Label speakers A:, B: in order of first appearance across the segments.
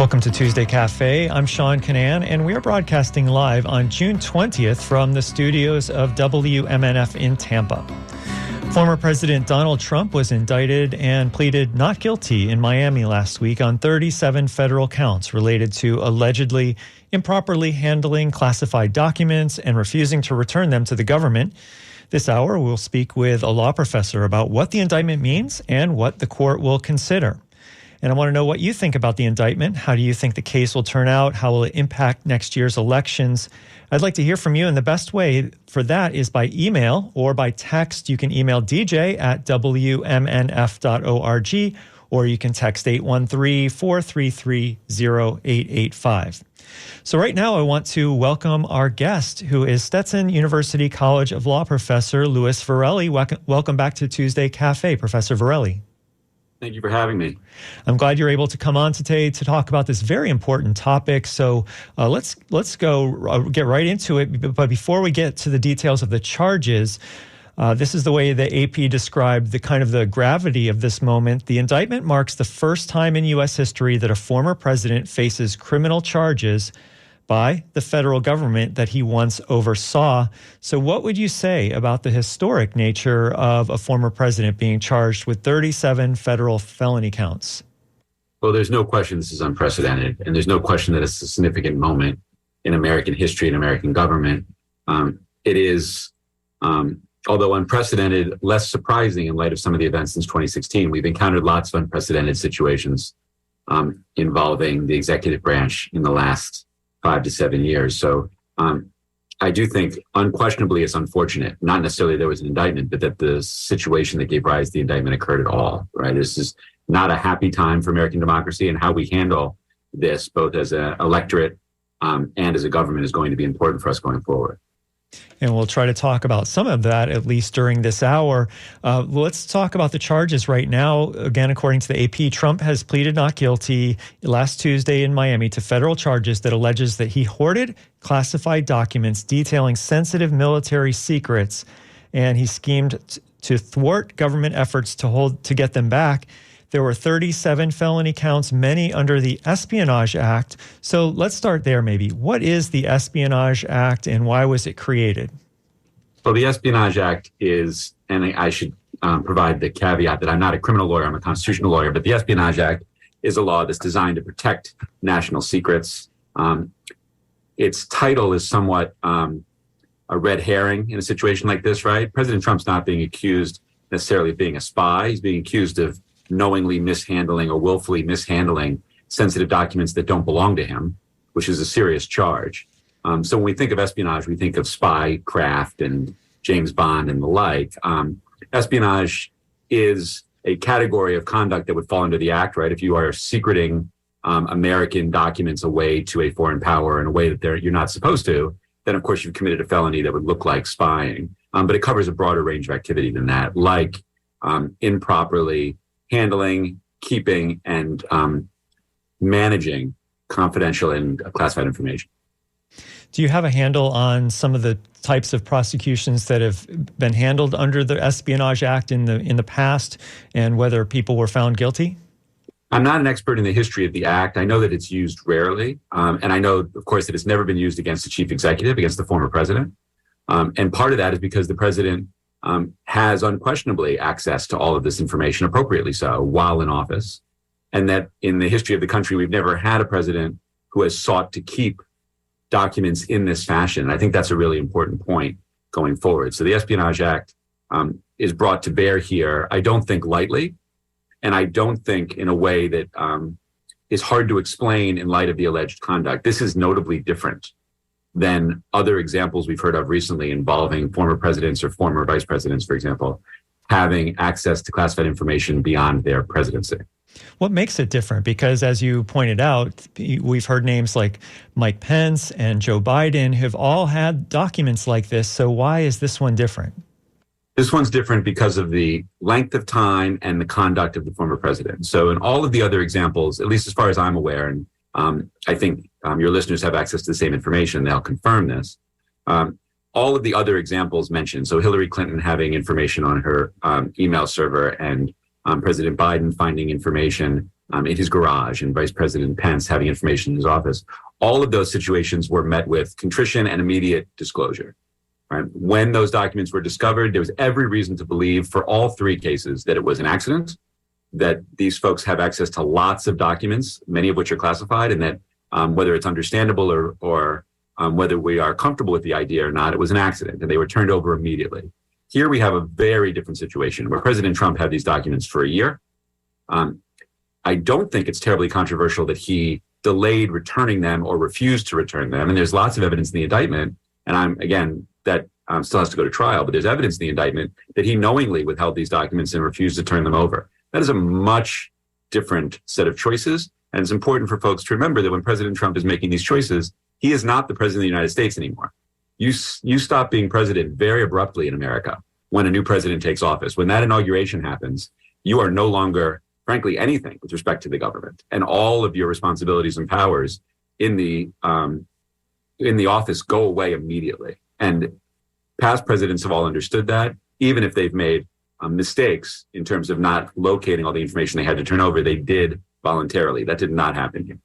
A: Welcome to Tuesday Cafe. I'm Sean Canan, and we are broadcasting live on June 20th from the studios of WMNF in Tampa. Former President Donald Trump was indicted and pleaded not guilty in Miami last week on 37 federal counts related to allegedly improperly handling classified documents and refusing to return them to the government. This hour, we'll speak with a law professor about what the indictment means and what the court will consider. And I want to know what you think about the indictment. How do you think the case will turn out? How will it impact next year's elections? I'd like to hear from you, and the best way for that is by email or by text. You can email dj@wmnf.org, or you can text 813-433-0885. So right now, I want to welcome our guest, who is Stetson University College of Law professor Louis Virelli. Welcome back to Tuesday Cafe, Professor Virelli.
B: Thank you for having me.
A: I'm glad you're able to come on today to talk about this very important topic. So let's get right into it. But before we get to the details of the charges, this is the way the AP described the gravity of this moment. The indictment marks the first time in U.S. history that a former president faces criminal charges by the federal government that he once oversaw. So what would you say about the historic nature of a former president being charged with 37 federal felony counts?
B: Well, there's no question this is unprecedented, and there's no question that it's a significant moment in American history and American government. It is, although unprecedented, less surprising in light of some of the events since 2016. We've encountered lots of unprecedented situations involving the executive branch in the last 5 to 7 years. So I do think unquestionably it's unfortunate, not necessarily there was an indictment, but that the situation that gave rise to the indictment occurred at all, right? This is not a happy time for American democracy, and how we handle this, both as an electorate and as a government, is going to be important for us going forward.
A: And we'll try to talk about some of that, at least during this hour. Let's talk about the charges right now. Again, according to the AP, Trump has pleaded not guilty last Tuesday in Miami to federal charges that alleges that he hoarded classified documents detailing sensitive military secrets, and he schemed to thwart government efforts to get them back. There were 37 felony counts, many under the Espionage Act. So let's start there maybe. What is the Espionage Act and why was it created?
B: Well, the Espionage Act is, and I should provide the caveat that I'm not a criminal lawyer, I'm a constitutional lawyer, but the Espionage Act is a law that's designed to protect national secrets. Its title is somewhat a red herring in a situation like this, right? President Trump's not being accused necessarily of being a spy. He's being accused of knowingly mishandling or willfully mishandling sensitive documents that don't belong to him, which is a serious charge. So when we think of espionage, we think of spy craft and James Bond and the like. Espionage is a category of conduct that would fall under the act, right? If you are secreting American documents away to a foreign power in a way that you're not supposed to, then of course you've committed a felony that would look like spying. But it covers a broader range of activity than that, like improperly handling, keeping, and managing confidential and classified information.
A: Do you have a handle on some of the types of prosecutions that have been handled under the Espionage Act in the past, and whether people were found guilty?
B: I'm not an expert in the history of the act. I know that it's used rarely, and I know, of course, that it's never been used against the chief executive, against the former president. And part of that is because the president has unquestionably access to all of this information, appropriately so, while in office. And that in the history of the country, we've never had a president who has sought to keep documents in this fashion. I think that's a really important point going forward. So the Espionage Act is brought to bear here, I don't think lightly, and I don't think in a way that is hard to explain in light of the alleged conduct. This is notably different than other examples we've heard of recently involving former presidents or former vice presidents, for example, having access to classified information beyond their presidency.
A: What makes it different? Because as you pointed out, we've heard names like Mike Pence and Joe Biden have all had documents like this. So why is this one different?
B: This one's different because of the length of time and the conduct of the former president. So in all of the other examples, at least as far as I'm aware, and I think your listeners have access to the same information, they'll confirm this. All of the other examples mentioned, so Hillary Clinton having information on her email server and President Biden finding information in his garage, and Vice President Pence having information in his office. All of those situations were met with contrition and immediate disclosure. Right? When those documents were discovered, there was every reason to believe for all three cases that it was an accident, that these folks have access to lots of documents, many of which are classified, and that whether it's understandable or whether we are comfortable with the idea or not, it was an accident, and they were turned over immediately. Here we have a very different situation where President Trump had these documents for a year. I don't think it's terribly controversial that he delayed returning them or refused to return them. And there's lots of evidence in the indictment. And that still has to go to trial, but there's evidence in the indictment that he knowingly withheld these documents and refused to turn them over. That is a much different set of choices. And it's important for folks to remember that when President Trump is making these choices, he is not the president of the United States anymore. You stop being president very abruptly in America when a new president takes office. When that inauguration happens, you are no longer, frankly, anything with respect to the government, and all of your responsibilities and powers in the office go away immediately. And past presidents have all understood that, even if they've made mistakes in terms of not locating all the information they had to turn over, they did voluntarily. That did not happen here.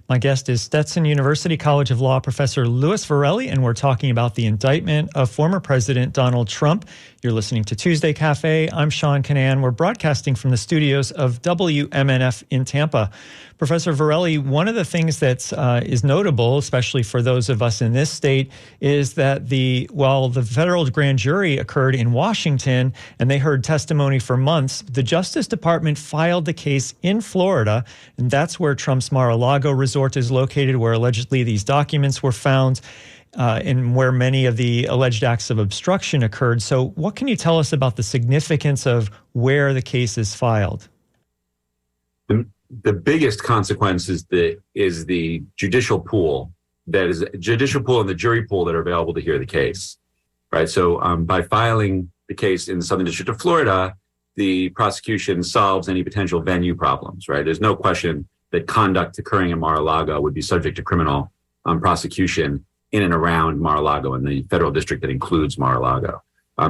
A: My guest is Stetson University College of Law professor Louis Virelli, and we're talking about the indictment of former President Donald Trump. You're listening to Tuesday Cafe. I'm Sean Canan. We're broadcasting from the studios of WMNF in Tampa. Professor Virelli, one of the things that is notable, especially for those of us in this state, is that while the federal grand jury occurred in Washington and they heard testimony for months, the Justice Department filed the case in Florida, and that's where Trump's Mar-a-Lago resort is located, where allegedly these documents were found, and where many of the alleged acts of obstruction occurred. So what can you tell us about the significance of where the case is filed?
B: The biggest consequence is the judicial pool and the jury pool that are available to hear the case, right? So by filing the case in the Southern District of Florida, the prosecution solves any potential venue problems, right? There's no question that conduct occurring in Mar-a-Lago would be subject to criminal prosecution in and around Mar-a-Lago and the federal district that includes Mar-a-Lago.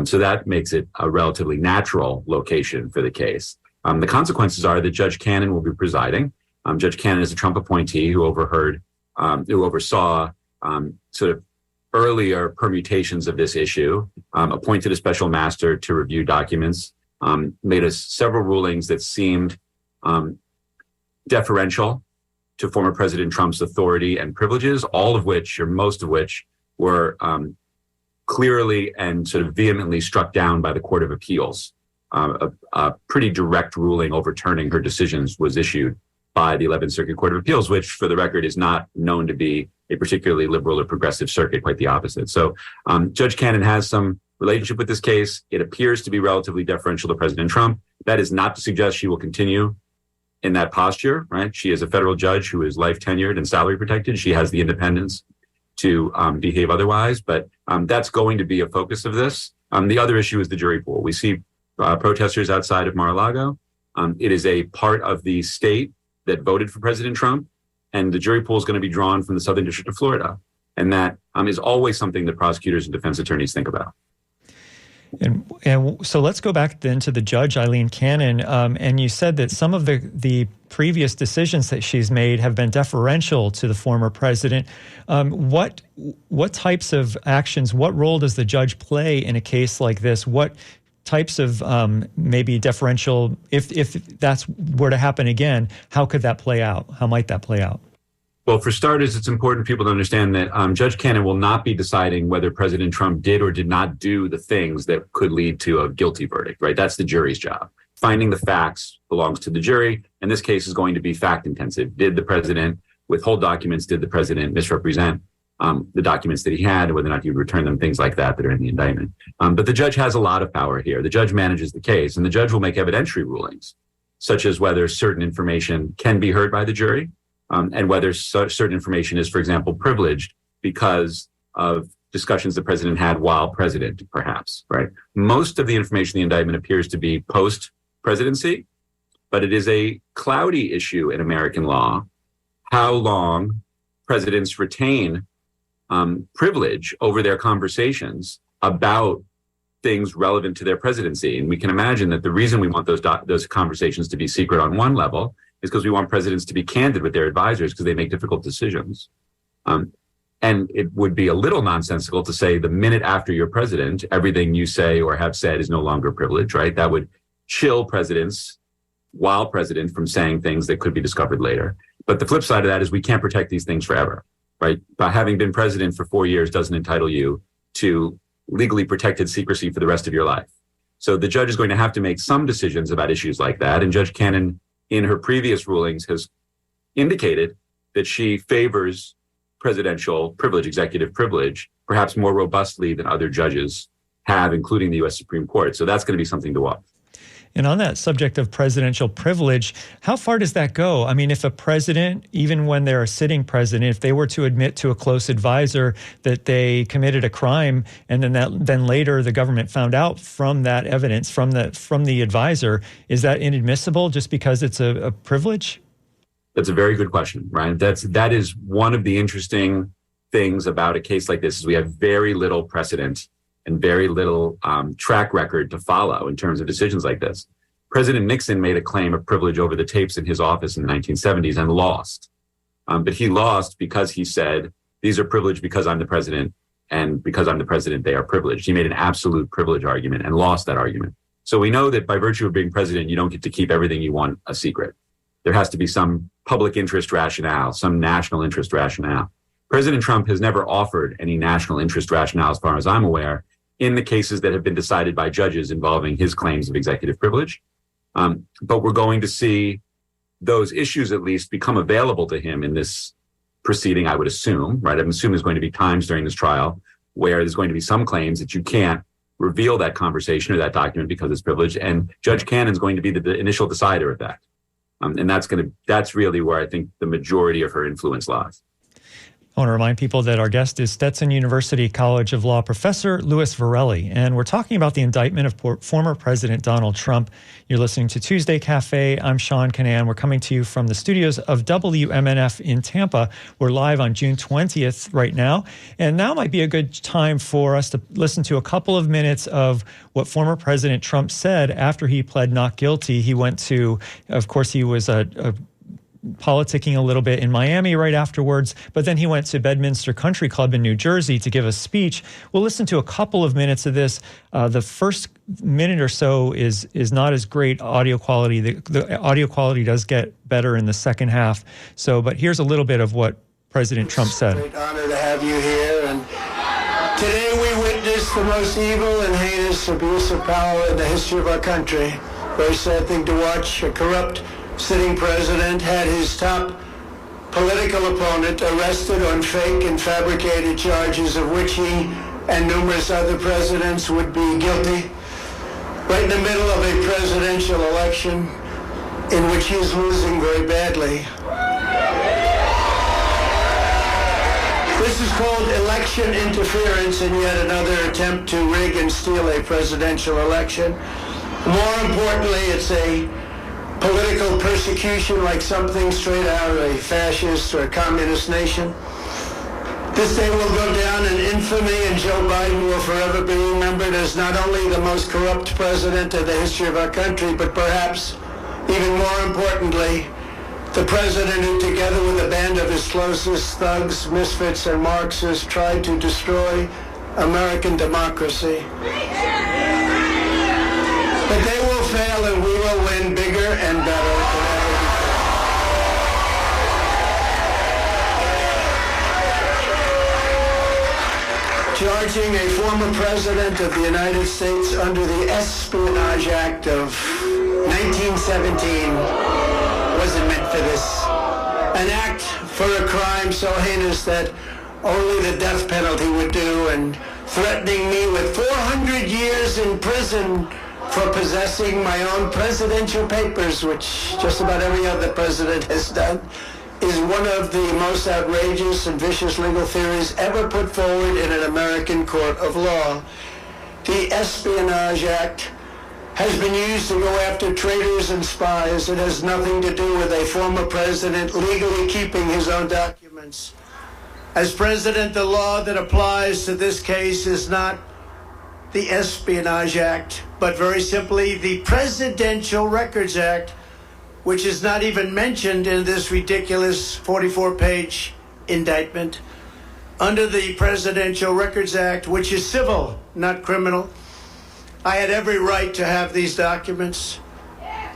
B: So that makes it a relatively natural location for the case. The consequences are that Judge Cannon will be presiding. Judge Cannon is a Trump appointee who oversaw sort of earlier permutations of this issue, appointed a special master to review documents, made us several rulings that seemed deferential to former President Trump's authority and privileges, all of which, or most of which, were clearly and sort of vehemently struck down by the Court of Appeals. A pretty direct ruling overturning her decisions was issued by the 11th Circuit Court of Appeals, which, for the record, is not known to be a particularly liberal or progressive circuit, quite the opposite. So Judge Cannon has some relationship with this case. It appears to be relatively deferential to President Trump. That is not to suggest she will continue in that posture, right? She is a federal judge who is life tenured and salary protected. She has the independence to behave otherwise, but that's going to be a focus of this. The other issue is the jury pool. We see protesters outside of Mar-a-Lago. It is a part of the state that voted for President Trump, and the jury pool is going to be drawn from the Southern District of Florida. And that is always something that prosecutors and defense attorneys think about.
A: And so let's go back then to the judge, Eileen Cannon. And you said that some of the previous decisions that she's made have been deferential to the former president. What types of actions, what role does the judge play in a case like this? What types of maybe deferential, if that's were to happen again, how could that play out? How might that play out?
B: Well, for starters, it's important for people to understand that Judge Cannon will not be deciding whether President Trump did or did not do the things that could lead to a guilty verdict, right? That's the jury's job. Finding the facts belongs to the jury, and this case is going to be fact-intensive. Did the president withhold documents? Did the president misrepresent the documents that he had, whether or not he would return them, things like that are in the indictment. But the judge has a lot of power here. The judge manages the case, and the judge will make evidentiary rulings, such as whether certain information can be heard by the jury, and whether certain information is, for example, privileged because of discussions the president had while president, perhaps, right? Most of the information in the indictment appears to be post-presidency, but it is a cloudy issue in American law how long presidents retain privilege over their conversations about things relevant to their presidency. And we can imagine that the reason we want those conversations to be secret on one level is because we want presidents to be candid with their advisors because they make difficult decisions. And it would be a little nonsensical to say the minute after you're president, everything you say or have said is no longer privilege, right? That would chill presidents while president from saying things that could be discovered later. But the flip side of that is we can't protect these things forever, right? By having been president for 4 years doesn't entitle you to legally protected secrecy for the rest of your life. So the judge is going to have to make some decisions about issues like that. And Judge Cannon, in her previous rulings, has indicated that she favors presidential privilege, executive privilege, perhaps more robustly than other judges have, including the U.S. Supreme Court. So that's going to be something to watch.
A: And on that subject of presidential privilege, how far does that go? I mean, if a president, even when they're a sitting president, if they were to admit to a close advisor that they committed a crime, and then later the government found out from that evidence from the advisor, is that inadmissible just because it's a privilege?
B: That's a very good question, Ryan. That is one of the interesting things about a case like this is we have very little precedent and very little track record to follow in terms of decisions like this. President Nixon made a claim of privilege over the tapes in his office in the 1970s and lost. But he lost because he said, these are privileged because I'm the president, and because I'm the president, they are privileged. He made an absolute privilege argument and lost that argument. So we know that by virtue of being president, you don't get to keep everything you want a secret. There has to be some public interest rationale, some national interest rationale. President Trump has never offered any national interest rationale, as far as I'm aware, in the cases that have been decided by judges involving his claims of executive privilege. But we're going to see those issues at least become available to him in this proceeding, I would assume, right? I'm assuming there's going to be times during this trial where there's going to be some claims that you can't reveal that conversation or that document because it's privileged. And Judge Cannon's going to be the initial decider of that. And that's really where I think the majority of her influence lies.
A: I want to remind people that our guest is Stetson University College of Law professor Louis Virelli, and we're talking about the indictment of former President Donald Trump. You're listening to Tuesday Cafe. I'm Sean Canan. We're coming to you from the studios of WMNF in Tampa. We're live on June 20th right now, and now might be a good time for us to listen to a couple of minutes of what former President Trump said after he pled not guilty. He went to, of course, he was politicking a little bit in Miami right afterwards, but then he went to Bedminster Country Club in New Jersey to give a speech. We'll listen to a couple of minutes of this. The first minute or so is not as great audio quality. The audio quality does get better in the second half. But here's a little bit of what President Trump said.
C: It's a great honor to have you here. And today we witness the most evil and heinous abuse of power in the history of our country. Very sad thing to watch. A corrupt sitting president had his top political opponent arrested on fake and fabricated charges of which he and numerous other presidents would be guilty, right in the middle of a presidential election in which he is losing very badly. This is called election interference, and yet another attempt to rig and steal a presidential election. More importantly, it's a political persecution like something straight out of a fascist or a communist nation. This day will go down in infamy, and Joe Biden will forever be remembered as not only the most corrupt president in the history of our country, but perhaps even more importantly, the president who, together with a band of his closest thugs, misfits, and Marxists, tried to destroy American democracy. But they will fail, and we will win bigger and better than ever before. Charging a former president of the United States under the Espionage Act of 1917 wasn't meant for this. An act for a crime so heinous that only the death penalty would do, and threatening me with 400 years in prison for possessing my own presidential papers, which just about every other president has done, is one of the most outrageous and vicious legal theories ever put forward in an American court of law. The Espionage Act has been used to go after traitors and spies. It has nothing to do with a former president legally keeping his own documents. As president, the law that applies to this case is not the Espionage Act, but very simply the Presidential Records Act, which is not even mentioned in this ridiculous 44-page indictment, under the Presidential Records Act, which is civil, not criminal, I had every right to have these documents.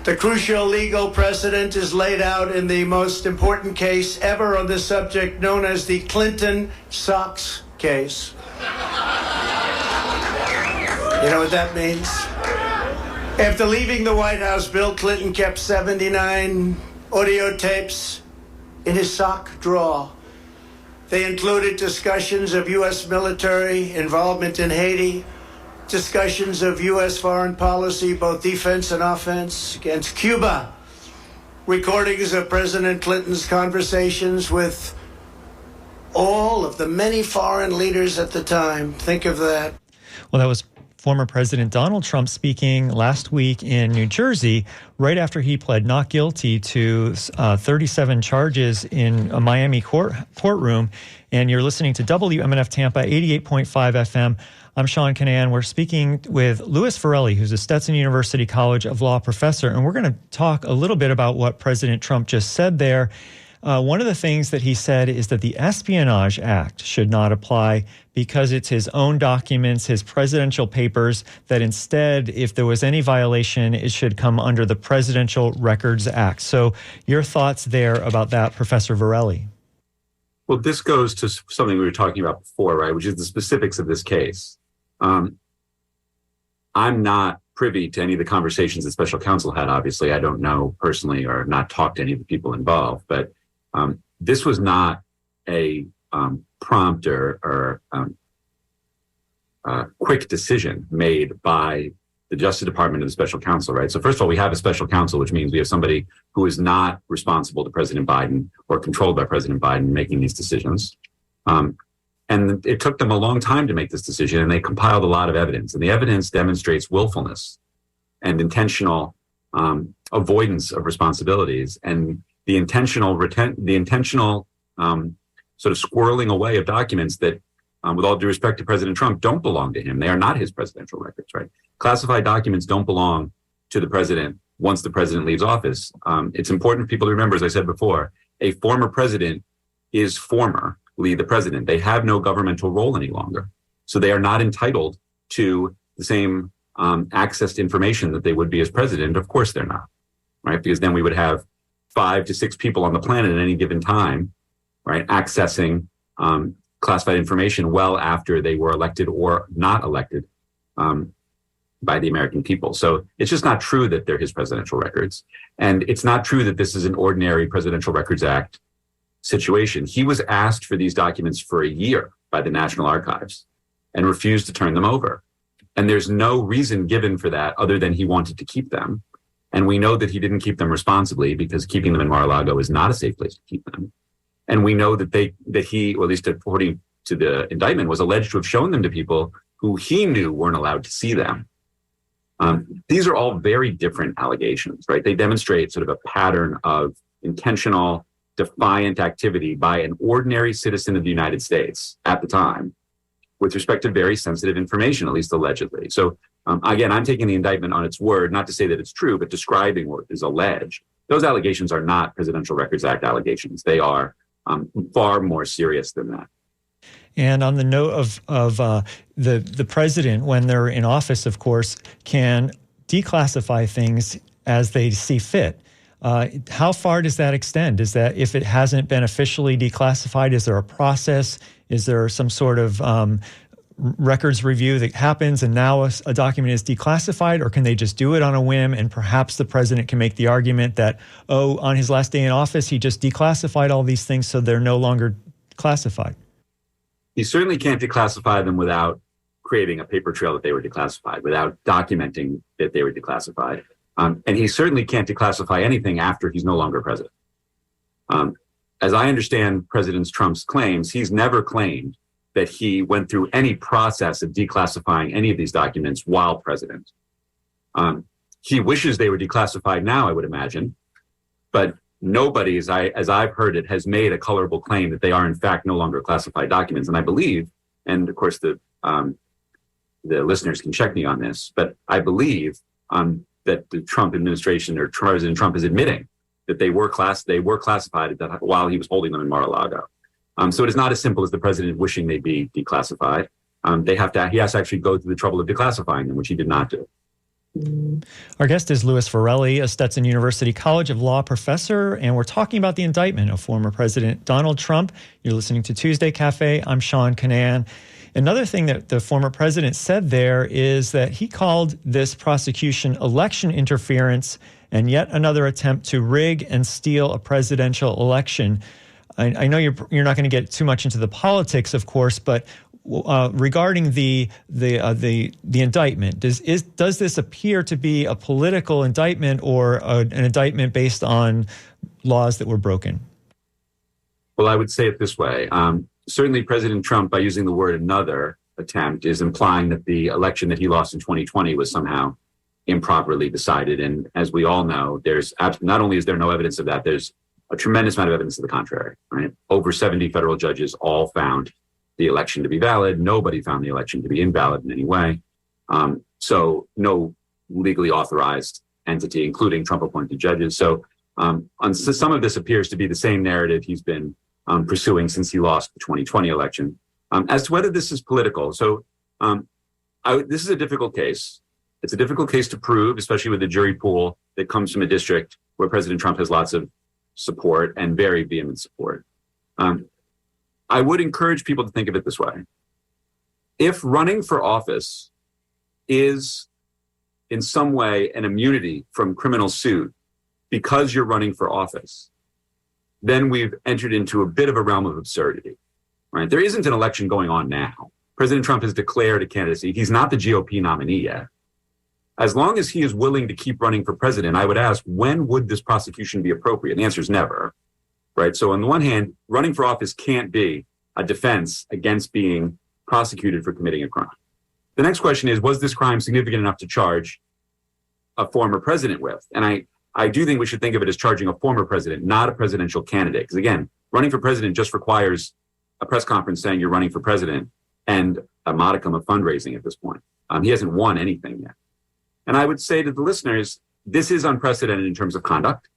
C: The crucial legal precedent is laid out in the most important case ever on this subject, known as the Clinton Socks case. You know what that means? After leaving the White House, Bill Clinton kept 79 audio tapes in his sock drawer. They included discussions of U.S. military involvement in Haiti, discussions of U.S. foreign policy, both defense and offense, against Cuba, recordings of President Clinton's conversations with all of the many foreign leaders at the time. Think of that.
A: Well, that was former President Donald Trump speaking last week in New Jersey, right after he pled not guilty to 37 charges in a Miami courtroom. And you're listening to WMNF Tampa 88.5 FM. I'm Sean Canan. We're speaking with Louis Virelli, who's a Stetson University College of Law professor, and we're going to talk a little bit about what President Trump just said there. One of the things that he said is that the Espionage Act should not apply because it's his own documents, his presidential papers, that instead, if there was any violation, it should come under the Presidential Records Act. So your thoughts there about that, Professor Virelli?
B: Well, this goes to something we were talking about before, right, which is the specifics of this case. I'm not privy to any of the conversations that special counsel had. Obviously, I don't know personally or not talked to any of the people involved, but this was not a prompt or quick decision made by the Justice Department and the special counsel, right? So first of all, we have a special counsel, which means we have somebody who is not responsible to President Biden or controlled by President Biden making these decisions. And it took them a long time to make this decision, and they compiled a lot of evidence. And the evidence demonstrates willfulness and intentional avoidance of responsibilities and the intentional sort of squirreling away of documents that, with all due respect to President Trump, don't belong to him. They are not his presidential records, right? Classified documents don't belong to the president once the president leaves office. It's important for people to remember, as I said before, a former president is formerly the president. They have no governmental role any longer. So they are not entitled to the same access to information that they would be as president. Of course they're not, right? Because then we would have 5 to 6 people on the planet at any given time, right, accessing classified information well after they were elected or not elected by the American people. So it's just not true that they're his presidential records. And it's not true that this is an ordinary Presidential Records Act situation. He was asked for these documents for a year by the National Archives and refused to turn them over. And there's no reason given for that other than he wanted to keep them. And we know that he didn't keep them responsibly because keeping them in Mar-a-Lago is not a safe place to keep them. And we know that he, or at least according to the indictment, was alleged to have shown them to people who he knew weren't allowed to see them. These are all very different allegations, right? They demonstrate sort of a pattern of intentional, defiant activity by an ordinary citizen of the United States at the time with respect to very sensitive information, at least allegedly. So again, I'm taking the indictment on its word, not to say that it's true, but describing what is alleged. Those allegations are not Presidential Records Act allegations. They are far more serious than that.
A: And on the note of the president, when they're in office, of course, can declassify things as they see fit. How far does that extend? Is that if it hasn't been officially declassified, is there a process? Is there some sort of records review that happens and now a document is declassified, or can they just do it on a whim and perhaps the president can make the argument that, oh, on his last day in office, he just declassified all these things so they're no longer classified?
B: He certainly can't declassify them without creating a paper trail that they were declassified, without documenting that they were declassified. And he certainly can't declassify anything after he's no longer president. As I understand President Trump's claims, he's never claimed that he went through any process of declassifying any of these documents while president. He wishes they were declassified now, I would imagine, but nobody, as I've heard it, has made a colorable claim that they are in fact no longer classified documents. And I believe, and of course the listeners can check me on this, but I believe that the Trump administration or President Trump is admitting that they were classified while he was holding them in Mar-a-Lago. So it is not as simple as the president wishing they be declassified. He has to actually go through the trouble of declassifying them, which he did not do.
A: Our guest is Louis Virelli, a Stetson University College of Law professor, and we're talking about the indictment of former President Donald Trump. You're listening to Tuesday Cafe. I'm Sean Canan. Another thing that the former president said there is that he called this prosecution election interference and yet another attempt to rig and steal a presidential election. I know you're not going to get too much into the politics, of course, but regarding the indictment, does this appear to be a political indictment or an indictment based on laws that were broken?
B: Well, I would say it this way. Certainly, President Trump, by using the word another attempt, is implying that the election that he lost in 2020 was somehow improperly decided. And as we all know, not only is there no evidence of that, there's a tremendous amount of evidence to the contrary, right? Over 70 federal judges all found the election to be valid. Nobody found the election to be invalid in any way. So no legally authorized entity, including Trump-appointed judges. So some of this appears to be the same narrative he's been pursuing since he lost the 2020 election. As to whether this is political, so this is a difficult case. It's a difficult case to prove, especially with the jury pool that comes from a district where President Trump has lots of support and very vehement support. I would encourage people to think of it this way. If running for office is in some way an immunity from criminal suit because you're running for office, then we've entered into a bit of a realm of absurdity, right? There isn't an election going on now. President Trump has declared a candidacy. He's not the GOP nominee yet. As long as he is willing to keep running for president, I would ask, when would this prosecution be appropriate? And the answer is never, right? So on the one hand, running for office can't be a defense against being prosecuted for committing a crime. The next question is, was this crime significant enough to charge a former president with? And I do think we should think of it as charging a former president, not a presidential candidate. Because again, running for president just requires a press conference saying you're running for president and a modicum of fundraising at this point. He hasn't won anything yet. And I would say to the listeners, this is unprecedented in terms of conduct.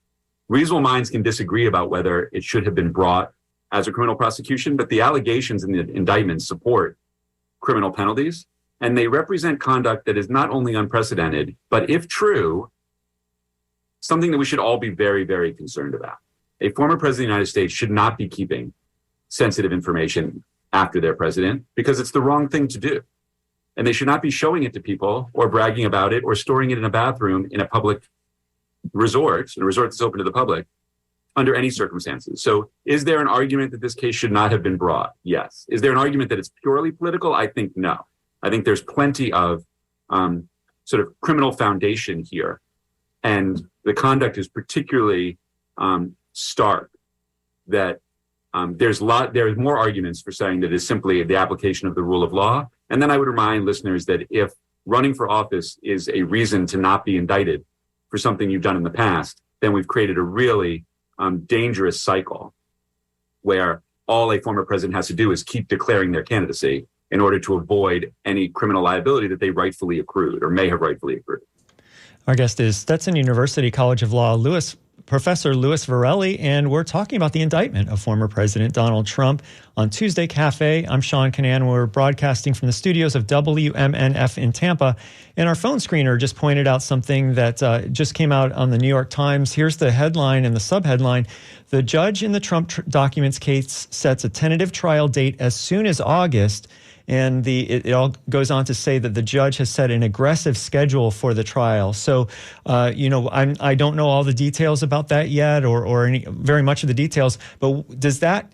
B: Reasonable minds can disagree about whether it should have been brought as a criminal prosecution, but the allegations in the indictment support criminal penalties, and they represent conduct that is not only unprecedented, but if true, something that we should all be very, very concerned about. A former president of the United States should not be keeping sensitive information after their president because it's the wrong thing to do. And they should not be showing it to people or bragging about it or storing it in a bathroom in a public resort, in a resort that's open to the public, under any circumstances. So is there an argument that this case should not have been brought? Yes. Is there an argument that it's purely political? I think no. I think there's plenty of sort of criminal foundation here. And the conduct is particularly stark that there's more arguments for saying that it's simply the application of the rule of law. And then I would remind listeners that if running for office is a reason to not be indicted for something you've done in the past, then we've created a really dangerous cycle where all a former president has to do is keep declaring their candidacy in order to avoid any criminal liability that they rightfully accrued or may have rightfully accrued.
A: Our guest is Stetson University College of Law Professor Louis Virelli, and we're talking about the indictment of former President Donald Trump on Tuesday Cafe. I'm Sean Canan. We're broadcasting from the studios of WMNF in Tampa, and our phone screener just pointed out something that just came out on the New York Times. Here's the headline and the subheadline. The judge in the Trump documents case sets a tentative trial date as soon as August. And it all goes on to say that the judge has set an aggressive schedule for the trial. So, I don't know all the details about that yet, or very much of the details. But does that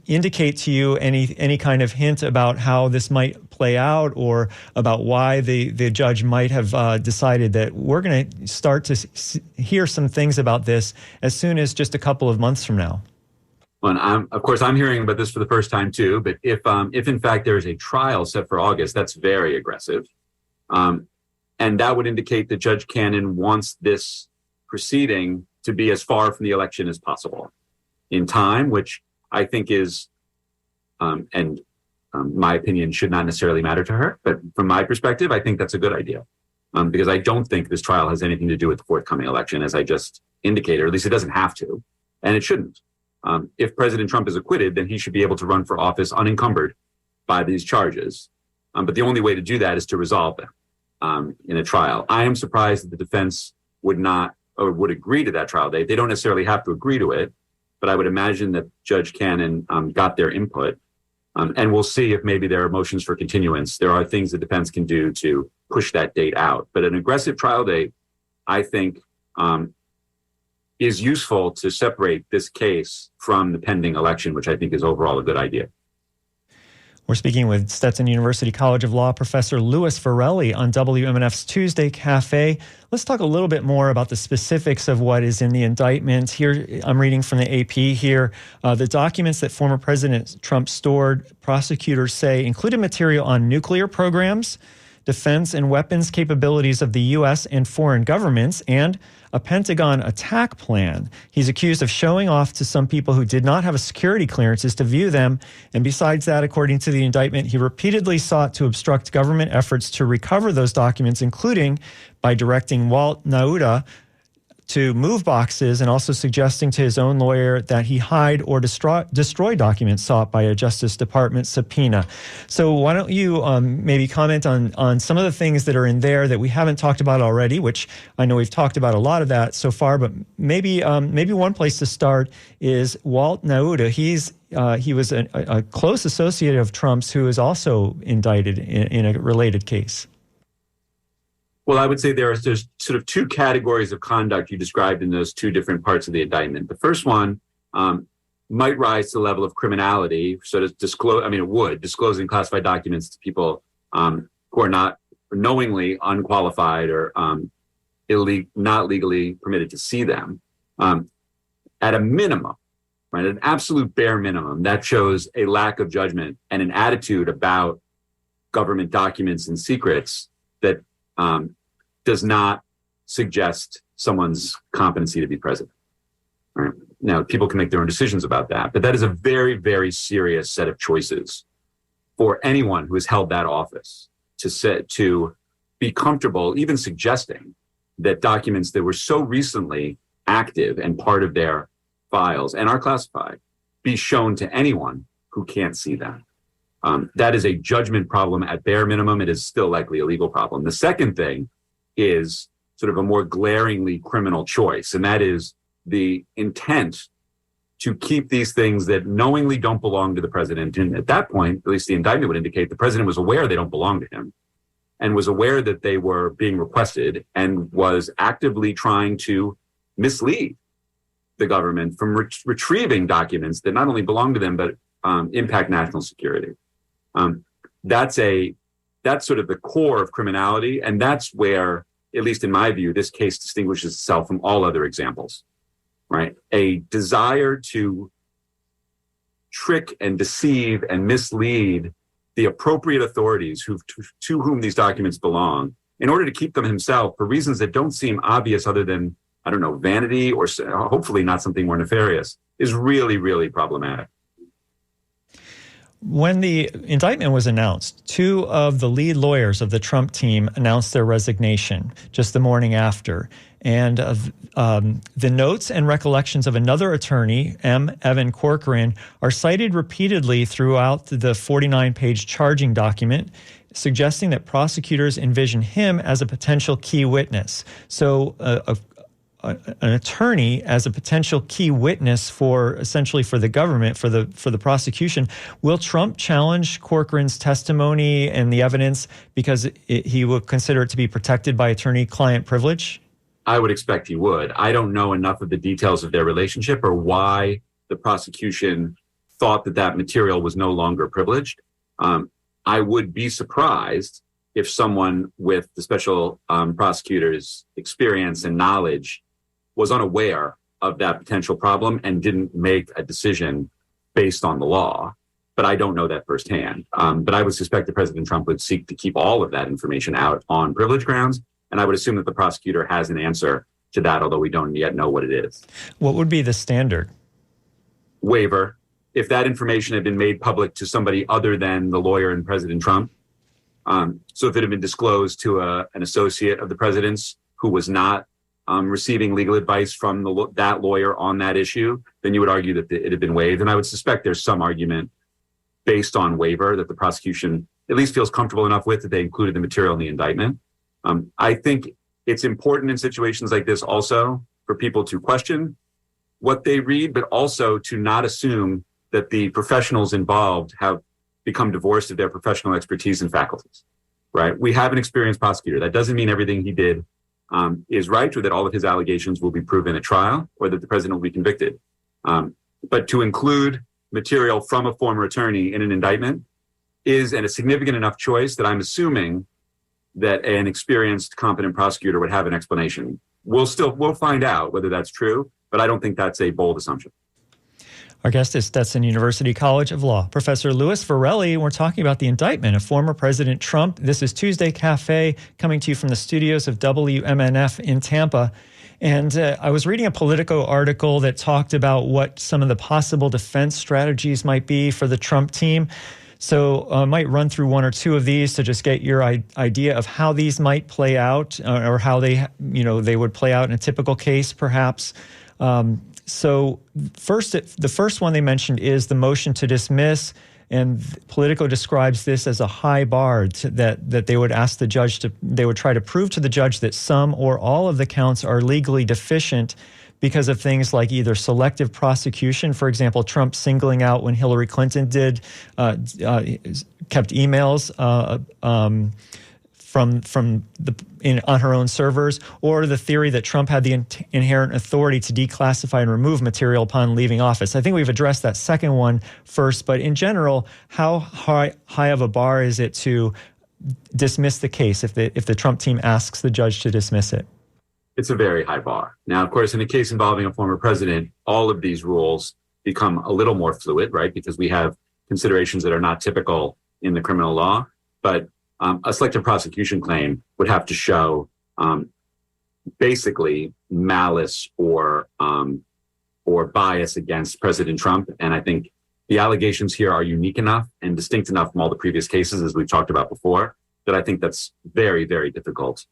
A: indicate to you any kind of hint about how this might play out, or about why the judge might have decided that we're going to start to hear some things about this as soon as just a couple of months from now?
B: Well, of course, I'm hearing about this for the first time, too. But if in fact there is a trial set for August, that's very aggressive. And that would indicate that Judge Cannon wants this proceeding to be as far from the election as possible in time, which I think is, my opinion should not necessarily matter to her. But from my perspective, I think that's a good idea. because I don't think this trial has anything to do with the forthcoming election, as I just indicated, or at least it doesn't have to, and it shouldn't. If President Trump is acquitted, then he should be able to run for office unencumbered by these charges. But the only way to do that is to resolve them in a trial. I am surprised that the defense would not or would agree to that trial date. They don't necessarily have to agree to it, but I would imagine that Judge Cannon got their input. And we'll see if maybe there are motions for continuance. There are things the defense can do to push that date out. But an aggressive trial date, I think, is useful to separate this case from the pending election, which I think is overall a good idea.
A: We're speaking with Stetson University College of Law professor Louis Virelli on WMNF's Tuesday Cafe. Let's talk a little bit more about the specifics of what is in the indictment. Here, I'm reading from the AP here. The documents that former President Trump stored, prosecutors say, included material on nuclear programs, defense and weapons capabilities of the U.S. and foreign governments, and a Pentagon attack plan. He's accused of showing off to some people who did not have a security clearances to view them. And besides that, according to the indictment, he repeatedly sought to obstruct government efforts to recover those documents, including by directing Walt Nauta to move boxes and also suggesting to his own lawyer that he hide or destroy documents sought by a Justice Department subpoena. So why don't you maybe comment on some of the things that are in there that we haven't talked about already, which I know we've talked about a lot of that so far, but maybe one place to start is Walt Nauta. He was a close associate of Trump's who is also indicted in a related case.
B: Well, I would say there's sort of two categories of conduct you described in those two different parts of the indictment. The first one might rise to the level of criminality, so to disclose, it would, disclosing classified documents to people who are not knowingly unqualified or not legally permitted to see them. At a minimum, right, an absolute bare minimum, that shows a lack of judgment and an attitude about government documents and secrets that does not suggest someone's competency to be president. Right? Now, people can make their own decisions about that, but that is a very, very serious set of choices for anyone who has held that office to be comfortable, even suggesting that documents that were so recently active and part of their files and are classified be shown to anyone who can't see them. That is a judgment problem at bare minimum. It is still likely a legal problem. The second thing is sort of a more glaringly criminal choice, and that is the intent to keep these things that knowingly don't belong to the president. And at that point, at least the indictment would indicate the president was aware they don't belong to him and was aware that they were being requested and was actively trying to mislead the government from retrieving documents that not only belong to them, but impact national security. That's sort of the core of criminality. And that's where, at least in my view, this case distinguishes itself from all other examples, right? A desire to trick and deceive and mislead the appropriate authorities to whom these documents belong in order to keep them himself for reasons that don't seem obvious other than, vanity or hopefully not something more nefarious, is really, really problematic.
A: When the indictment was announced, two of the lead lawyers of the Trump team announced their resignation just the morning after. And the notes and recollections of another attorney, M. Evan Corcoran, are cited repeatedly throughout the 49-page charging document, suggesting that prosecutors envision him as a potential key witness. So an attorney as a potential key witness for the government, for the prosecution. Will Trump challenge Corcoran's testimony and the evidence because he will consider it to be protected by attorney-client privilege?
B: I would expect he would. I don't know enough of the details of their relationship or why the prosecution thought that material was no longer privileged. I would be surprised if someone with the special prosecutor's experience and knowledge was unaware of that potential problem and didn't make a decision based on the law. But I don't know that firsthand. But I would suspect that President Trump would seek to keep all of that information out on privilege grounds. And I would assume that the prosecutor has an answer to that, although we don't yet know what it is.
A: What would be the standard?
B: Waiver. If that information had been made public to somebody other than the lawyer and President Trump, So if it had been disclosed to an associate of the president's who was not receiving legal advice from that lawyer on that issue, then you would argue that it had been waived. And I would suspect there's some argument based on waiver that the prosecution at least feels comfortable enough with that they included the material in the indictment. I think it's important in situations like this also for people to question what they read, but also to not assume that the professionals involved have become divorced of their professional expertise and faculties, right? We have an experienced prosecutor. That doesn't mean everything he did is right, or that all of his allegations will be proven at trial, or that the president will be convicted. But to include material from a former attorney in an indictment is a significant enough choice that I'm assuming that an experienced, competent prosecutor would have an explanation. We'll find out whether that's true, but I don't think that's a bold assumption.
A: Our guest is Stetson University College of Law, Professor Louis Virelli. We're talking about the indictment of former President Trump. This is Tuesday Cafe, coming to you from the studios of WMNF in Tampa. And I was reading a Politico article that talked about what some of the possible defense strategies might be for the Trump team. So I might run through one or two of these to just get your idea of how these might play out, or how they would play out in a typical case, perhaps. So the first one they mentioned is the motion to dismiss, and Politico describes this as a high bar that they would ask the judge they would try to prove to the judge that some or all of the counts are legally deficient because of things like either selective prosecution, for example, Trump singling out when Hillary Clinton kept emails on her own servers, or the theory that Trump had the inherent authority to declassify and remove material upon leaving office. I think we've addressed that second one first, but in general, how high of a bar is it to dismiss the case if the Trump team asks the judge to dismiss it?
B: It's a very high bar. Now, of course, in a case involving a former president, all of these rules become a little more fluid, right? Because we have considerations that are not typical in the criminal law, but a selective prosecution claim would have to show basically malice or bias against President Trump. And I think the allegations here are unique enough and distinct enough from all the previous cases, as we've talked about before, that I think that's very, very difficult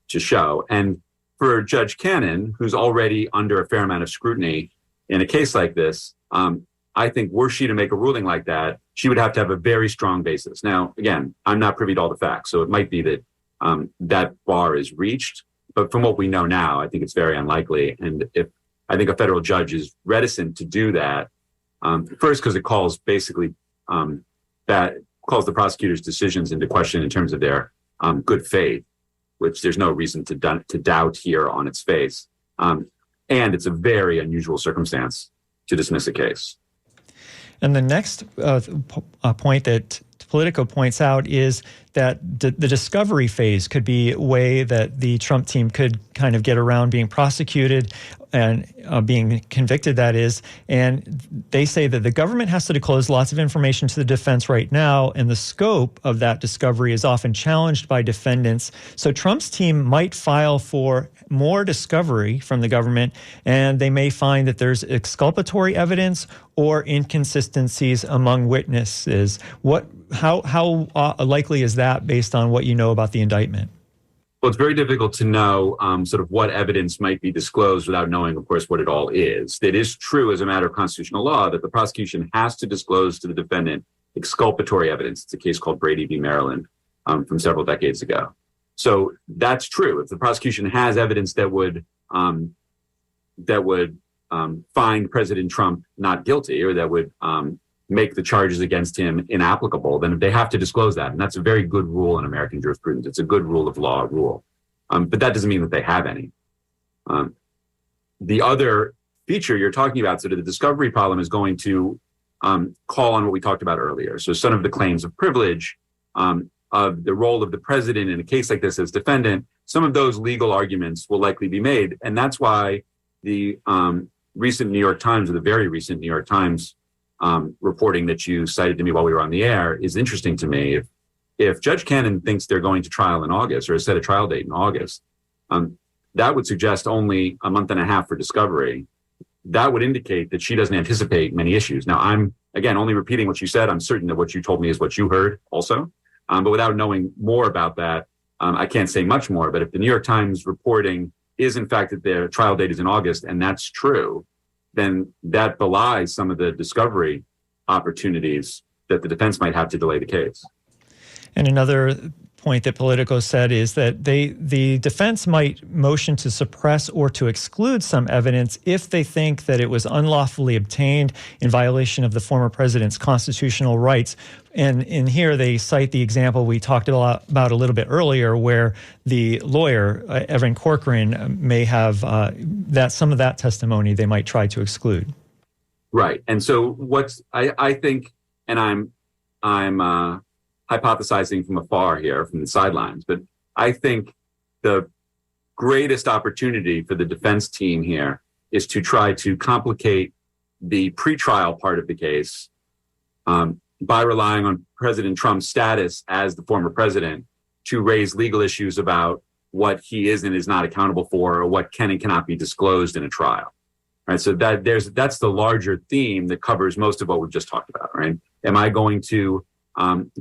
B: to show. And for Judge Cannon, who's already under a fair amount of scrutiny in a case like this, I think were she to make a ruling like that, she would have to have a very strong basis. Now, again, I'm not privy to all the facts, so it might be that that bar is reached. But from what we know now, I think it's very unlikely. And if I think a federal judge is reticent to do that, first because it calls basically calls the prosecutor's decisions into question in terms of their good faith, which there's no reason to doubt here on its face. And it's a very unusual circumstance to dismiss a case.
A: And the next point that Politico points out is that the discovery phase could be a way that the Trump team could kind of get around being prosecuted and being convicted, that is. And they say that the government has to disclose lots of information to the defense right now, and the scope of that discovery is often challenged by defendants. So Trump's team might file for more discovery from the government, and they may find that there's exculpatory evidence or inconsistencies among witnesses. How likely is that based on what you know about the indictment?
B: Well, it's very difficult to know sort of what evidence might be disclosed without knowing, of course, what it all is. It is true as a matter of constitutional law that the prosecution has to disclose to the defendant exculpatory evidence. It's a case called Brady v. Maryland from several decades ago. So that's true. If the prosecution has evidence that would find President Trump not guilty, or that would make the charges against him inapplicable, then they have to disclose that. And that's a very good rule in American jurisprudence. It's a good rule of law rule. But that doesn't mean that they have any. The other feature you're talking about, sort of the discovery problem, is going to call on what we talked about earlier. So some of the claims of privilege, of the role of the president in a case like this as defendant, some of those legal arguments will likely be made. And that's why the recent New York Times, or the very recent New York Times reporting that you cited to me while we were on the air is interesting to me. If Judge Cannon thinks they're going to trial in August, or has set a trial date in August, that would suggest only a month and a half for discovery. That would indicate that she doesn't anticipate many issues. Now, I'm, again, only repeating what you said. I'm certain that what you told me is what you heard also. But without knowing more about that, I can't say much more. But if the New York Times reporting is in fact that their trial date is in August, and that's true, then that belies some of the discovery opportunities that the defense might have to delay the case.
A: And another point that Politico said is that the defense might motion to suppress or to exclude some evidence if they think that it was unlawfully obtained in violation of the former president's constitutional rights. And in here, they cite the example we talked about a little bit earlier, where the lawyer, Evan Corcoran, may have that some of that testimony they might try to exclude.
B: Right. And so I think, and I'm hypothesizing from afar here, from the sidelines, but I think the greatest opportunity for the defense team here is to try to complicate the pretrial part of the case by relying on President Trump's status as the former president to raise legal issues about what he is and is not accountable for, or what can and cannot be disclosed in a trial. Right. So that's the larger theme that covers most of what we've just talked about. Right. Am I going to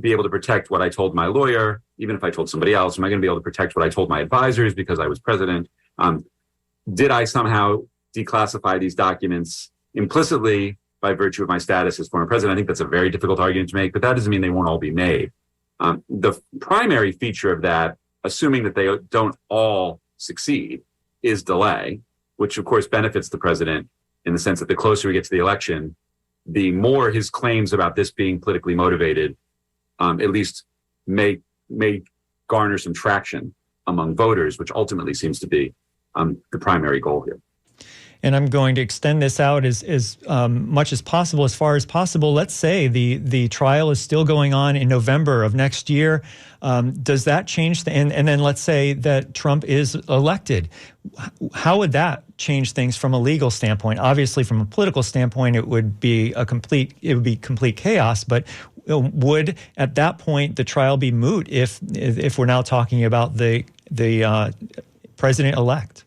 B: be able to protect what I told my lawyer, even if I told somebody else? Am I going to be able to protect what I told my advisors because I was president? Did I somehow declassify these documents implicitly by virtue of my status as former president? I think that's a very difficult argument to make, but that doesn't mean they won't all be made. The primary feature of that, assuming that they don't all succeed, is delay, which of course benefits the president in the sense that the closer we get to the election, the more his claims about this being politically motivated at least may garner some traction among voters, which ultimately seems to be the primary goal here.
A: And I'm going to extend this out as much as possible, as far as possible. Let's say the trial is still going on in November of next year. Does that change? And then let's say that Trump is elected. How would that change things from a legal standpoint? Obviously, from a political standpoint, it would be complete chaos. But would at that point the trial be moot if we're now talking about the president-elect?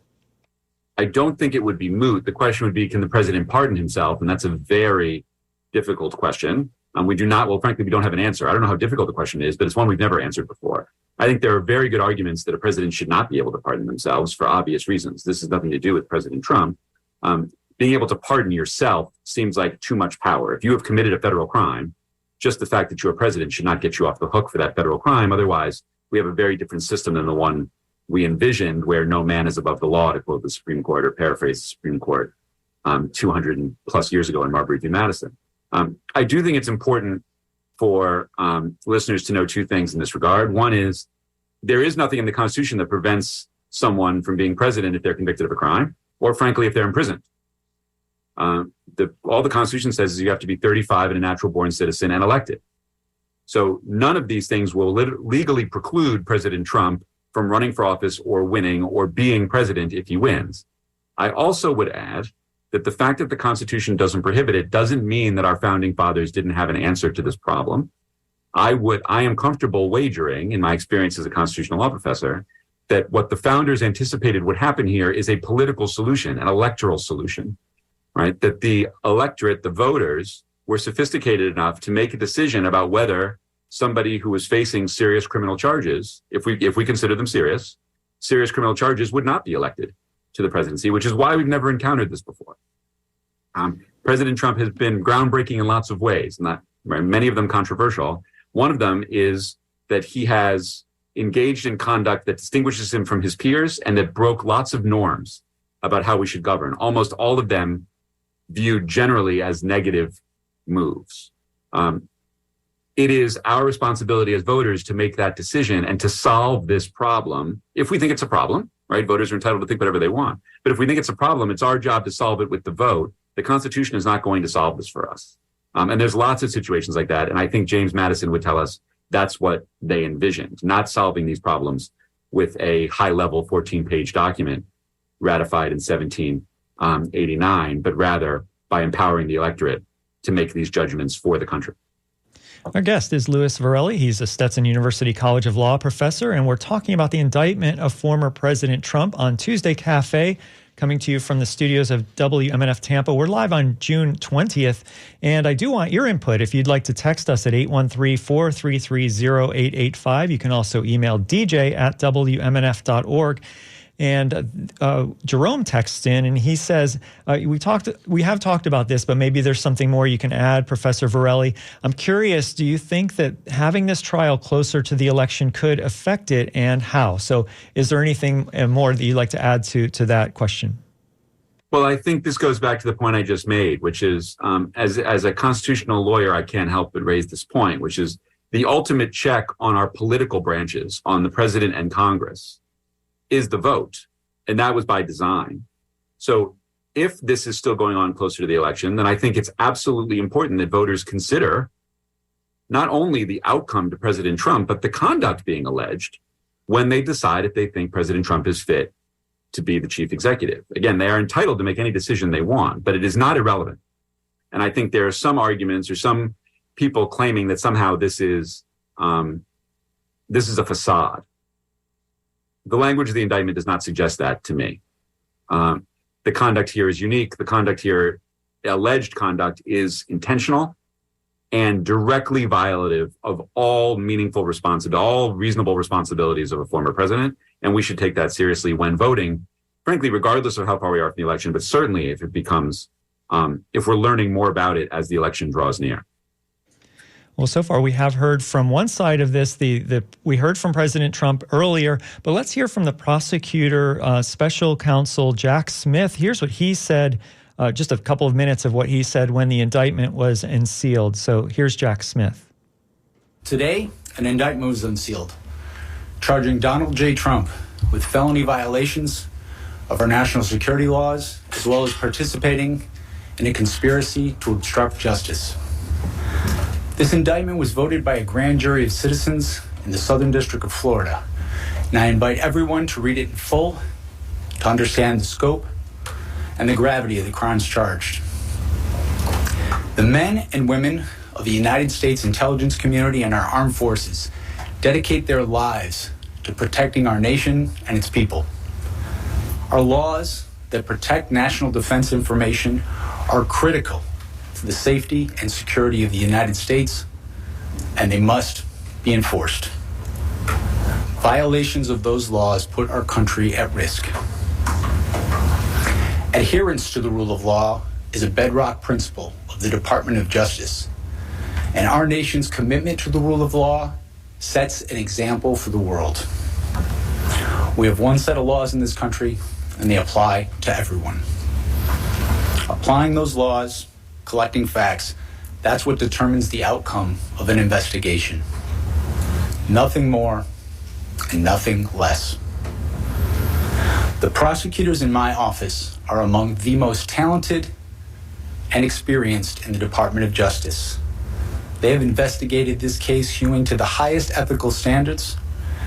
B: I don't think it would be moot. The question would be, can the president pardon himself? And that's a very difficult question. Frankly, we don't have an answer. I don't know how difficult the question is, but it's one we've never answered before. I think there are very good arguments that a president should not be able to pardon themselves for obvious reasons. This has nothing to do with President Trump. Being able to pardon yourself seems like too much power. If you have committed a federal crime, just the fact that you're a president should not get you off the hook for that federal crime. Otherwise, we have a very different system than the one we envisioned, where no man is above the law, to quote the Supreme Court or paraphrase the Supreme Court 200 plus years ago in Marbury v. Madison. I do think it's important for listeners to know two things in this regard. One is, there is nothing in the Constitution that prevents someone from being president if they're convicted of a crime, or frankly, if they're imprisoned. All the Constitution says is you have to be 35 and a natural born citizen and elected. So none of these things will legally preclude President Trump from running for office or winning or being president if he wins. I also would add that the fact that the Constitution doesn't prohibit it doesn't mean that our founding fathers didn't have an answer to this problem. I am comfortable wagering, in my experience as a constitutional law professor, that what the founders anticipated would happen here is a political solution, an electoral solution, right? That the electorate, the voters, were sophisticated enough to make a decision about whether somebody who was facing serious criminal charges, if we consider them serious criminal charges, would not be elected to the presidency, which is why we've never encountered this before. President Trump has been groundbreaking in lots of ways, many of them controversial. One of them is that he has engaged in conduct that distinguishes him from his peers and that broke lots of norms about how we should govern, almost all of them viewed generally as negative moves. It is our responsibility as voters to make that decision and to solve this problem. If we think it's a problem, right? Voters are entitled to think whatever they want. But if we think it's a problem, it's our job to solve it with the vote. The Constitution is not going to solve this for us. And there's lots of situations like that. And I think James Madison would tell us that's what they envisioned, not solving these problems with a high-level 14-page document ratified in 1789, but rather by empowering the electorate to make these judgments for the country.
A: Our guest is Louis Virelli. He's a Stetson University College of Law professor, and we're talking about the indictment of former President Trump on Tuesday Cafe. coming to you from the studios of WMNF Tampa. We're live on June 20th, and I do want your input. If you'd like to text us at 813-433-0885, you can also email dj@wmnf.org. And Jerome texts in, and he says, we have talked about this, but maybe there's something more you can add, Professor Virelli. I'm curious, do you think that having this trial closer to the election could affect it, and how? So is there anything more that you'd like to add to that question?
B: Well, I think this goes back to the point I just made, which is, as a constitutional lawyer, I can't help but raise this point, which is the ultimate check on our political branches, on the president and Congress, is the vote. And that was by design. So if this is still going on closer to the election, then I think it's absolutely important that voters consider not only the outcome to President Trump, but the conduct being alleged when they decide if they think President Trump is fit to be the chief executive. Again, they are entitled to make any decision they want, but it is not irrelevant. And I think there are some arguments or some people claiming that somehow this is a facade. The language of the indictment does not suggest that to me. The conduct here is unique. The conduct here, alleged conduct, is intentional and directly violative of all reasonable responsibilities of a former president. And we should take that seriously when voting, frankly, regardless of how far we are from the election, but certainly if it becomes, if we're learning more about it as the election draws near.
A: Well, so far we have heard from one side of this. We heard from President Trump earlier, but let's hear from the prosecutor, special counsel Jack Smith. Here's what he said, just a couple of minutes of what he said when the indictment was unsealed. So here's Jack Smith.
D: Today, an indictment was unsealed, charging Donald J. Trump with felony violations of our national security laws, as well as participating in a conspiracy to obstruct justice. This indictment was voted by a grand jury of citizens in the Southern District of Florida, and I invite everyone to read it in full to understand the scope and the gravity of the crimes charged. The men and women of the United States intelligence community and our armed forces dedicate their lives to protecting our nation and its people. Our laws that protect national defense information are critical for the safety and security of the United States, and they must be enforced. Violations of those laws put our country at risk. Adherence to the rule of law is a bedrock principle of the Department of Justice, and our nation's commitment to the rule of law sets an example for the world. We have one set of laws in this country, and they apply to everyone. Applying those laws, collecting facts, that's what determines the outcome of an investigation. Nothing more and nothing less. The prosecutors in my office are among the most talented and experienced in the Department of Justice. They have investigated this case hewing to the highest ethical standards,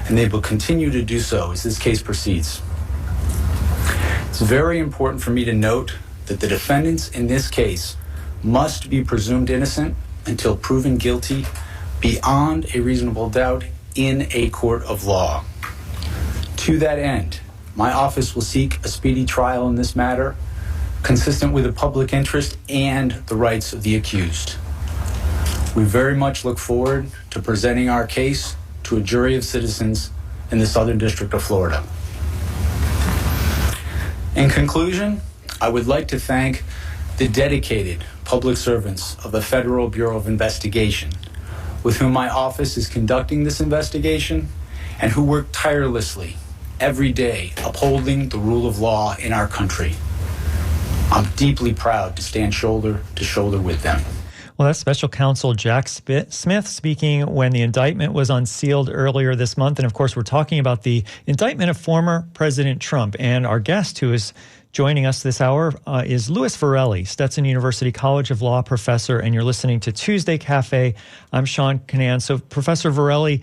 D: and they will continue to do so as this case proceeds. It's very important for me to note that the defendants in this case must be presumed innocent until proven guilty beyond a reasonable doubt in a court of law. To that end, my office will seek a speedy trial in this matter, consistent with the public interest and the rights of the accused. We very much look forward to presenting our case to a jury of citizens in the Southern District of Florida. In conclusion, I would like to thank the dedicated public servants of the Federal Bureau of Investigation, with whom my office is conducting this investigation, and who work tirelessly every day upholding the rule of law in our country. I'm deeply proud to stand shoulder to shoulder with them.
A: Well, that's Special Counsel Jack Smith speaking when the indictment was unsealed earlier this month. And of course, we're talking about the indictment of former President Trump. And our guest who is joining us this hour is Louis Virelli, Stetson University College of Law professor, and you're listening to Tuesday Cafe. I'm Sean Canan. So, Professor Virelli,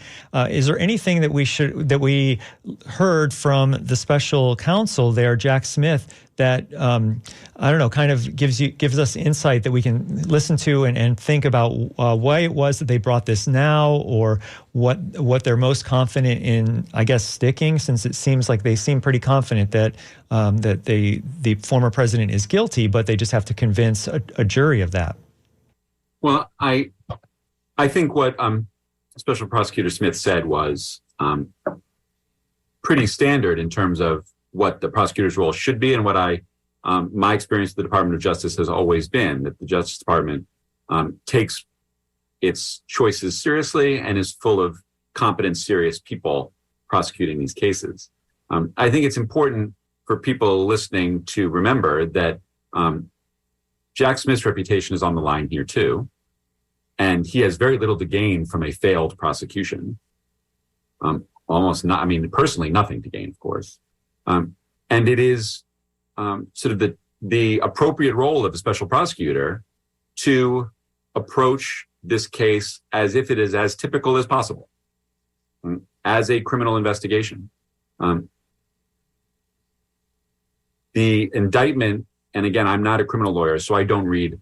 A: is there anything that we heard from the special counsel there, Jack Smith, that kind of gives us insight that we can listen to and think about why it was that they brought this now, or what they're most confident in, I guess, sticking, since it seems like they seem pretty confident that the former president is guilty, but they just have to convince a jury of that.
B: Well, I think what Special Prosecutor Smith said was pretty standard in terms of what the prosecutor's role should be, and what my experience with the Department of Justice has always been that the Justice Department takes its choices seriously and is full of competent, serious people prosecuting these cases. I think it's important for people listening to remember that Jack Smith's reputation is on the line here too, and he has very little to gain from a failed prosecution. Almost not, I mean, personally, nothing to gain, of course. And it is sort of the appropriate role of a special prosecutor to approach this case as if it is as typical as possible, as a criminal investigation. The indictment, and again, I'm not a criminal lawyer, so I don't read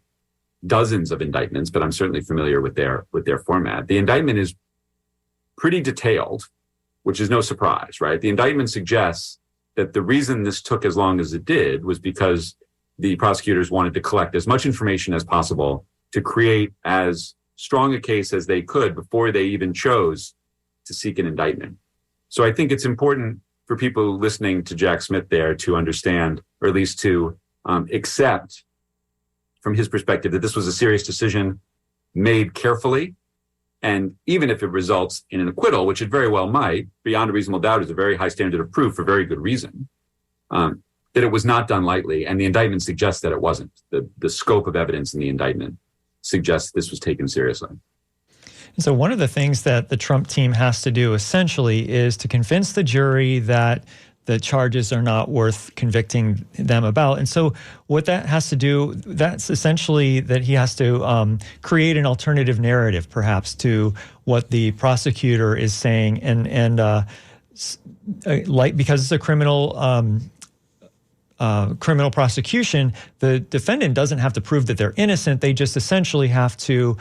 B: dozens of indictments, but I'm certainly familiar with their format. The indictment is pretty detailed, which is no surprise, right? The indictment suggests that the reason this took as long as it did was because the prosecutors wanted to collect as much information as possible to create as strong a case as they could before they even chose to seek an indictment. So I think it's important for people listening to Jack Smith there to understand, or at least to accept from his perspective, that this was a serious decision made carefully. And even if it results in an acquittal, which it very well might, beyond a reasonable doubt is a very high standard of proof for very good reason, that it was not done lightly. And the indictment suggests that it wasn't. The scope of evidence in the indictment suggests this was taken seriously.
A: So one of the things that the Trump team has to do essentially is to convince the jury that the charges are not worth convicting them about. And so what that has to do, that's essentially that he has to create an alternative narrative, perhaps, to what the prosecutor is saying. And like, because it's a criminal prosecution, the defendant doesn't have to prove that they're innocent. They just essentially have to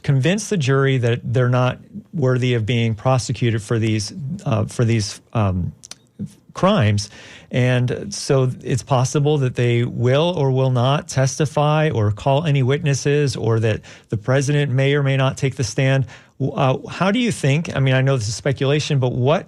A: convince the jury that they're not worthy of being prosecuted for these crimes. And so it's possible that they will or will not testify or call any witnesses, or that the president may or may not take the stand. How do you think, I mean, I know this is speculation, but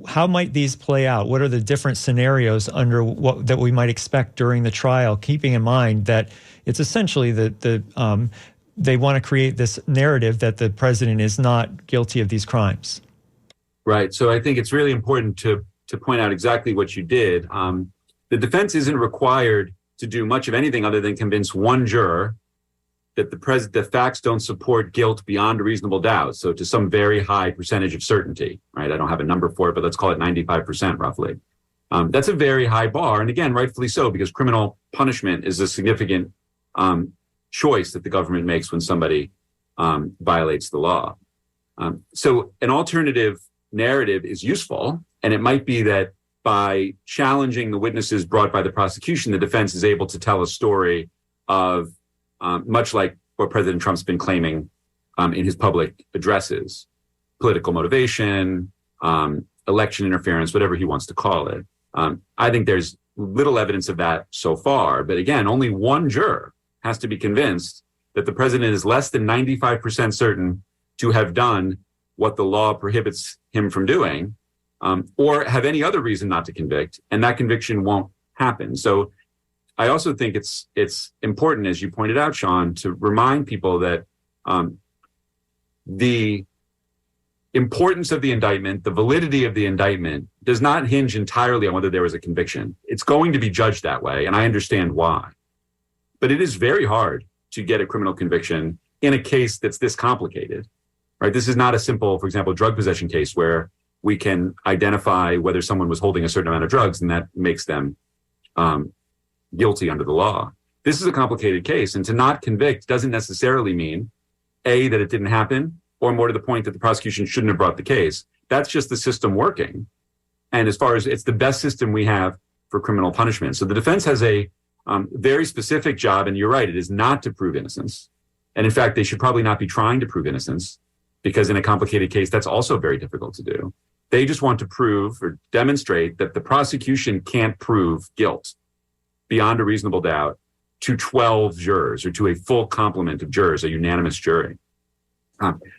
A: how might these play out? What are the different scenarios under what that we might expect during the trial, keeping in mind that it's essentially they want to create this narrative that the president is not guilty of these crimes?
B: Right. So I think it's really important to point out exactly what you did. The defense isn't required to do much of anything other than convince one juror that the facts don't support guilt beyond a reasonable doubt. So to some very high percentage of certainty, right? I don't have a number for it, but let's call it 95% roughly. That's a very high bar. And again, rightfully so, because criminal punishment is a significant choice that the government makes when somebody violates the law. So an alternative narrative is useful. And it might be that by challenging the witnesses brought by the prosecution, the defense is able to tell a story of much like what President Trump's been claiming in his public addresses, political motivation, election interference, whatever he wants to call it. I think there's little evidence of that so far. But again, only one juror has to be convinced that the president is less than 95% certain to have done what the law prohibits him from doing, or have any other reason not to convict, and that conviction won't happen. So I also think it's important, as you pointed out, Sean, to remind people that the importance of the indictment, the validity of the indictment, does not hinge entirely on whether there was a conviction. It's going to be judged that way, and I understand why. But it is very hard to get a criminal conviction in a case that's this complicated, right? This is not a simple, for example, drug possession case where we can identify whether someone was holding a certain amount of drugs and that makes them guilty under the law. This is a complicated case, and to not convict doesn't necessarily mean, A, that it didn't happen, or more to the point that the prosecution shouldn't have brought the case. That's just the system working. And as far as it's the best system we have for criminal punishment. So the defense has a very specific job, and you're right, it is not to prove innocence. And in fact, they should probably not be trying to prove innocence. because in a complicated case, that's also very difficult to do. They just want to prove or demonstrate that the prosecution can't prove guilt beyond a reasonable doubt to 12 jurors or to a full complement of jurors, a unanimous jury.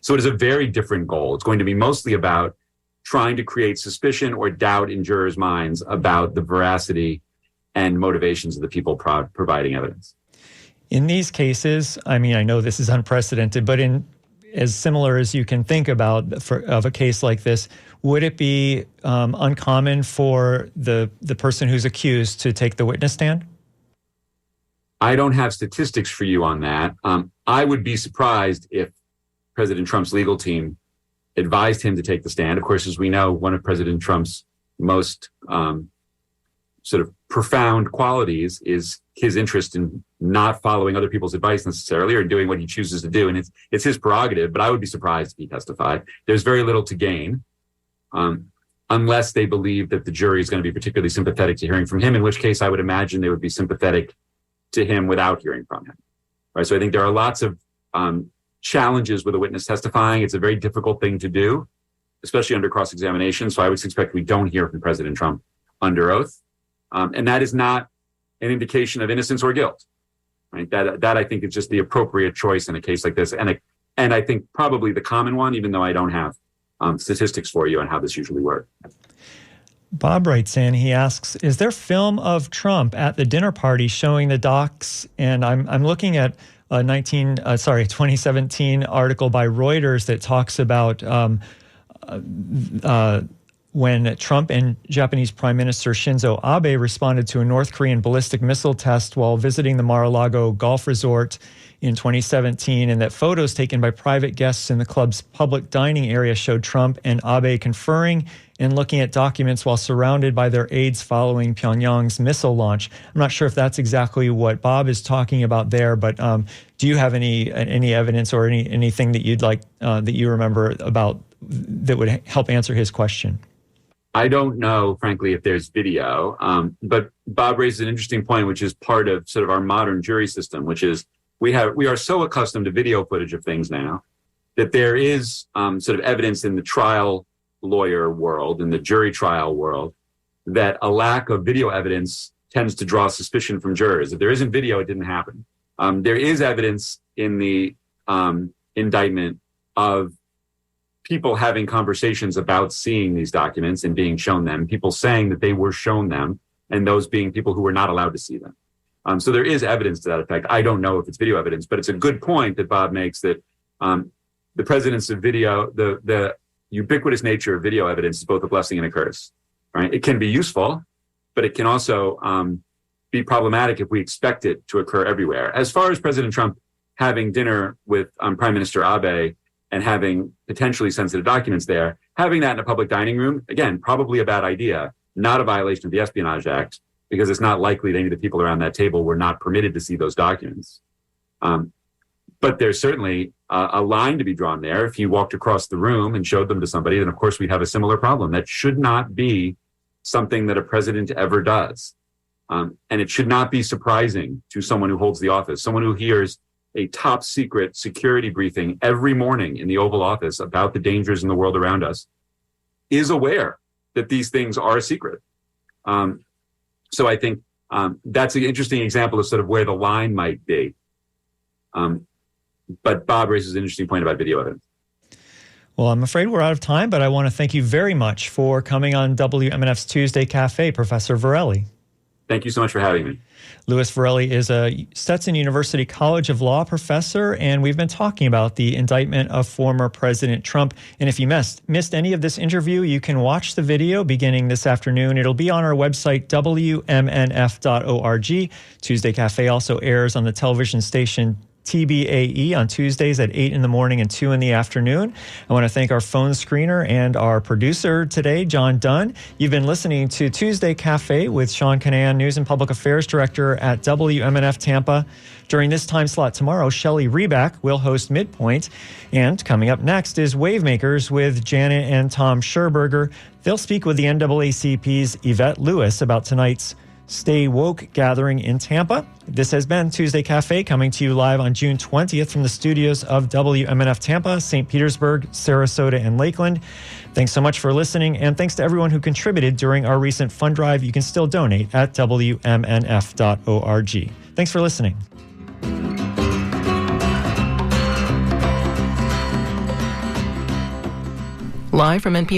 B: So it is a very different goal. It's going to be mostly about trying to create suspicion or doubt in jurors' minds about the veracity and motivations of the people providing evidence.
A: In these cases, I mean, I know this is unprecedented, but in as similar as you can think about of a case like this, would it be uncommon for the person who's accused to take the witness stand?
B: I don't have statistics for you on that. I would be surprised if President Trump's legal team advised him to take the stand. Of course, as we know, one of President Trump's most sort of profound qualities is his interest in not following other people's advice necessarily or doing what he chooses to do. And it's his prerogative, but I would be surprised if he testified. There's very little to gain unless they believe that the jury is going to be particularly sympathetic to hearing from him, in which case I would imagine they would be sympathetic to him without hearing from him. Right. So I think there are lots of challenges with a witness testifying. It's a very difficult thing to do, especially under cross-examination. So I would suspect we don't hear from President Trump under oath. And that is not an indication of innocence or guilt. Right. That I think is just the appropriate choice in a case like this. And I think probably the common one, even though I don't have statistics for you on how this usually works.
A: Bob writes in, he asks, is there film of Trump at the dinner party showing the docs? And I'm looking at a 2017 article by Reuters that talks about when Trump and Japanese Prime Minister Shinzo Abe responded to a North Korean ballistic missile test while visiting the Mar-a-Lago golf resort in 2017, and that photos taken by private guests in the club's public dining area showed Trump and Abe conferring and looking at documents while surrounded by their aides following Pyongyang's missile launch. I'm not sure if that's exactly what Bob is talking about there, but do you have any evidence or anything that you'd like that you remember about that would help answer his question?
B: I don't know, frankly, if there's video, but Bob raises an interesting point, which is part of sort of our modern jury system, which is we are so accustomed to video footage of things now that there is sort of evidence in the trial lawyer world, in the jury trial world, that a lack of video evidence tends to draw suspicion from jurors. If there isn't video, it didn't happen. There is evidence in the indictment of people having conversations about seeing these documents and being shown them, people saying that they were shown them, and those being people who were not allowed to see them. So there is evidence to that effect. I don't know if it's video evidence, but it's a good point that Bob makes that the presence of video, the ubiquitous nature of video evidence is both a blessing and a curse, right? It can be useful, but it can also be problematic if we expect it to occur everywhere. As far as President Trump having dinner with Prime Minister Abe and having potentially sensitive documents there, having that in a public dining room, again, probably a bad idea, not a violation of the Espionage Act, because it's not likely that any of the people around that table were not permitted to see those documents. But there's certainly a line to be drawn there. If you walked across the room and showed them to somebody, then of course we'd have a similar problem. That should not be something that a president ever does. And it should not be surprising to someone who holds the office, someone who hears a top secret security briefing every morning in the Oval Office about the dangers in the world around us, is aware that these things are a secret. So I think that's an interesting example of sort of where the line might be. But Bob raises an interesting point about video evidence.
A: Well, I'm afraid we're out of time, but I want to thank you very much for coming on WMNF's Tuesday Cafe, Professor Virelli.
B: Thank you so much for having me.
A: Louis Virelli is a Stetson University College of Law professor, and we've been talking about the indictment of former President Trump. And if you missed any of this interview, you can watch the video beginning this afternoon. It'll be on our website, WMNF.org. Tuesday Cafe also airs on the television station TBAE on Tuesdays at 8 in the morning and 2 in the afternoon. I want to thank our phone screener and our producer today, John Dunn. You've been listening to Tuesday Cafe with Sean Canan, News and Public Affairs Director at WMNF Tampa. During this time slot tomorrow, Shelley Reback will host Midpoint. And coming up next is Wavemakers with Janet and Tom Scherberger. They'll speak with the NAACP's Yvette Lewis about tonight's Stay Woke gathering in Tampa. This has been Tuesday Cafe, coming to you live on June 20th from the studios of WMNF Tampa, St. Petersburg, Sarasota, and Lakeland. Thanks so much for listening, and thanks to everyone who contributed during our recent fund drive. You can still donate at WMNF.org. Thanks for listening.
E: Live from NPR